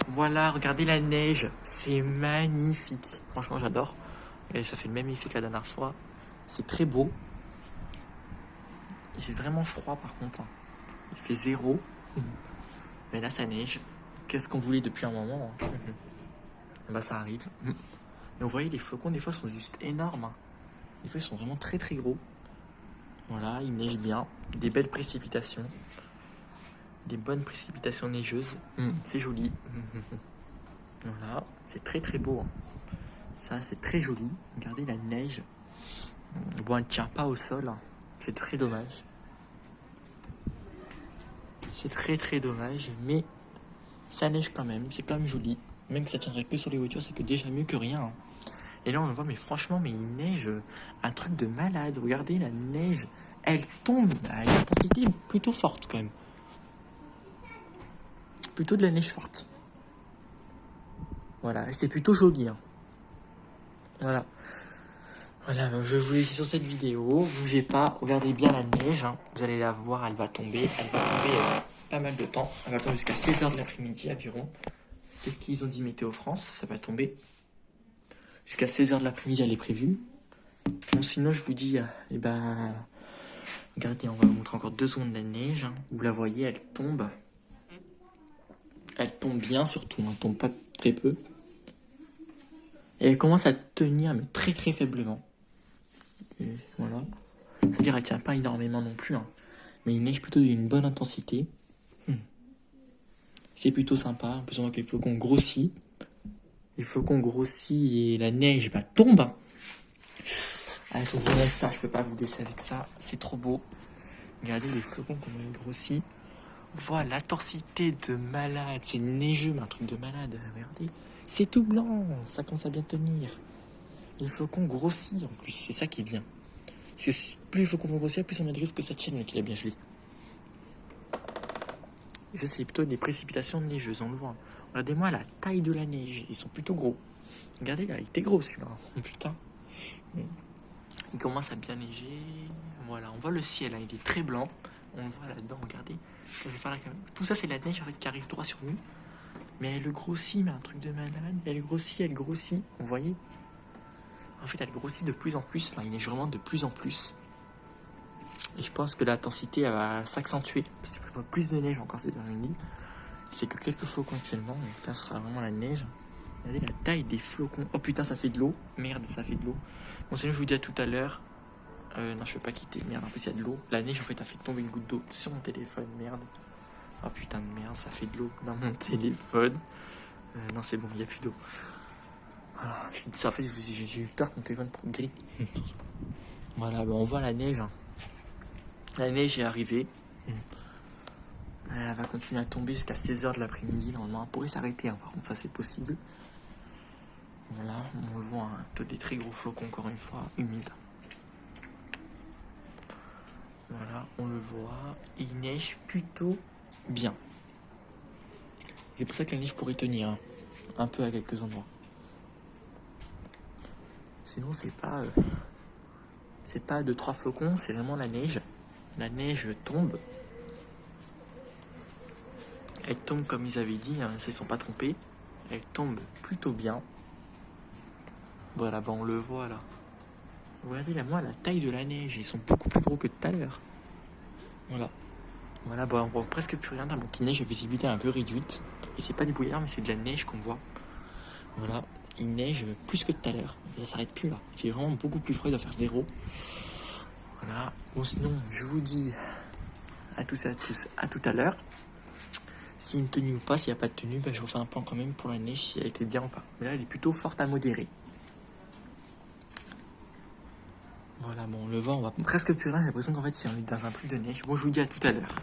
Voilà, regardez la neige, c'est magnifique. Franchement, j'adore. Et ça fait le même effet que la dernière fois. C'est très beau. Il fait vraiment froid par contre, hein. Il fait 0. Mais là, ça neige. Qu'est-ce qu'on voulait depuis un moment, hein. Bah, ça arrive. Et vous voyez, les flocons, des fois, sont juste énormes, hein. Des fois, ils sont vraiment très très gros. Voilà, il neige bien. Des belles précipitations. Des bonnes précipitations neigeuses. C'est joli. Voilà, c'est très très beau, hein. Ça, c'est très joli. Regardez la neige. Bon, elle ne tient pas au sol, hein. C'est très dommage. C'est très très dommage, mais ça neige quand même. C'est quand même joli. Même que ça tiendrait que sur les voitures, c'est que déjà mieux que rien, hein. Et là, on le voit, mais franchement, mais il neige un truc de malade. Regardez, la neige, elle tombe à une intensité plutôt forte quand même. Plutôt de la neige forte. Voilà, et c'est plutôt joli, hein. Voilà. Voilà, je vous laisse sur cette vidéo. Bougez pas, regardez bien la neige, hein. Vous allez la voir, elle va tomber. Elle va tomber pas mal de temps. Elle va tomber jusqu'à 16h de l'après-midi environ. Qu'est-ce qu'ils ont dit Météo France? Ça va tomber jusqu'à 16h de l'après-midi, elle est prévue. Bon, sinon, je vous dis, regardez, on va vous montrer encore 2 secondes de la neige, hein. Vous la voyez, elle tombe. Elle tombe bien surtout, hein. Elle tombe pas très peu. Et elle commence à tenir, mais très très faiblement. Et voilà. C'est-à-dire, elle tient pas énormément non plus, hein. Mais il neige plutôt d'une bonne intensité. C'est plutôt sympa. En plus, on voit que les flocons grossissent. Les flocons grossissent et la neige tombe. Ah, il faut vous mettre ça, je peux pas vous laisser avec ça. C'est trop beau. Regardez les flocons comment ils grossissent. Voilà, l'intensité de malade. C'est neigeux, mais un truc de malade. Regardez. C'est tout blanc. Ça commence à bien tenir. Les flocons grossissent en plus. C'est ça qui est bien. Parce que plus les flocons vont grossir, plus on a de risque que ça tienne, mais qu'il a bien gelé. Et ça, c'est plutôt des précipitations neigeuses, on le voit. Regardez-moi la taille de la neige. Ils sont plutôt gros. Regardez là, il était gros celui-là. Oh, putain. Il commence à bien neiger. Voilà, on voit le ciel, hein. Il est très blanc. On le voit là-dedans, regardez. Je vais faire la caméra. Tout ça, c'est la neige qui arrive droit sur nous. Mais elle grossit, mais un truc de malade. Elle grossit, elle grossit. Vous voyez? En fait, elle grossit de plus en plus. Enfin, il neige vraiment de plus en plus. Et je pense que l'intensité elle va s'accentuer. Parce qu'il faut plus de neige encore ces dernières nuits. C'est que quelques flocons actuellement. Donc là, ce sera vraiment la neige. Regardez la taille des flocons. Oh putain, ça fait de l'eau. Merde, ça fait de l'eau. Bon, sinon, je vous dis à tout à l'heure. Non, je peux pas quitter. Merde, en plus, il y a de l'eau. La neige, en fait, a fait tomber une goutte d'eau sur mon téléphone. Merde. Oh putain de merde, ça fait de l'eau dans mon téléphone. Non, c'est bon, il n'y a plus d'eau. Voilà, je dis ça, en fait, j'ai eu peur que mon téléphone grille. Voilà, on voit la neige, hein. La neige est arrivée. Elle va continuer à tomber jusqu'à 16h de l'après-midi. Normalement, elle pourrait s'arrêter, hein. Par contre, ça, c'est possible. Voilà, on le voit, hein, des très gros flocons, encore une fois, humides. Voilà, on le voit. Et il neige plutôt bien. C'est pour ça que la neige pourrait tenir, hein, un peu à quelques endroits. Sinon, c'est pas 2-3 flocons, c'est vraiment la neige. La neige tombe. Elle tombe comme ils avaient dit, hein, ils ne sont pas trompés. Elle tombe plutôt bien. Voilà, on le voit là. Regardez là, moi, la taille de la neige, ils sont beaucoup plus gros que tout à l'heure. Voilà. Voilà, on voit presque plus rien. Donc, il neige à visibilité un peu réduite. Et c'est pas du brouillard, mais c'est de la neige qu'on voit. Voilà, il neige plus que tout à l'heure. Ça s'arrête plus là. C'est vraiment beaucoup plus froid, il doit faire 0. Voilà. Bon, sinon, je vous dis à tous et à tous, à tout à l'heure. S'il y a une tenue ou pas, s'il n'y a pas de tenue, je refais un plan quand même pour la neige, si elle était bien ou pas. Mais là, elle est plutôt forte à modérée. Voilà, on le voit, on va presque plus rien. J'ai l'impression qu'en fait, c'est dans un truc de neige. Bon, je vous dis à tout à l'heure.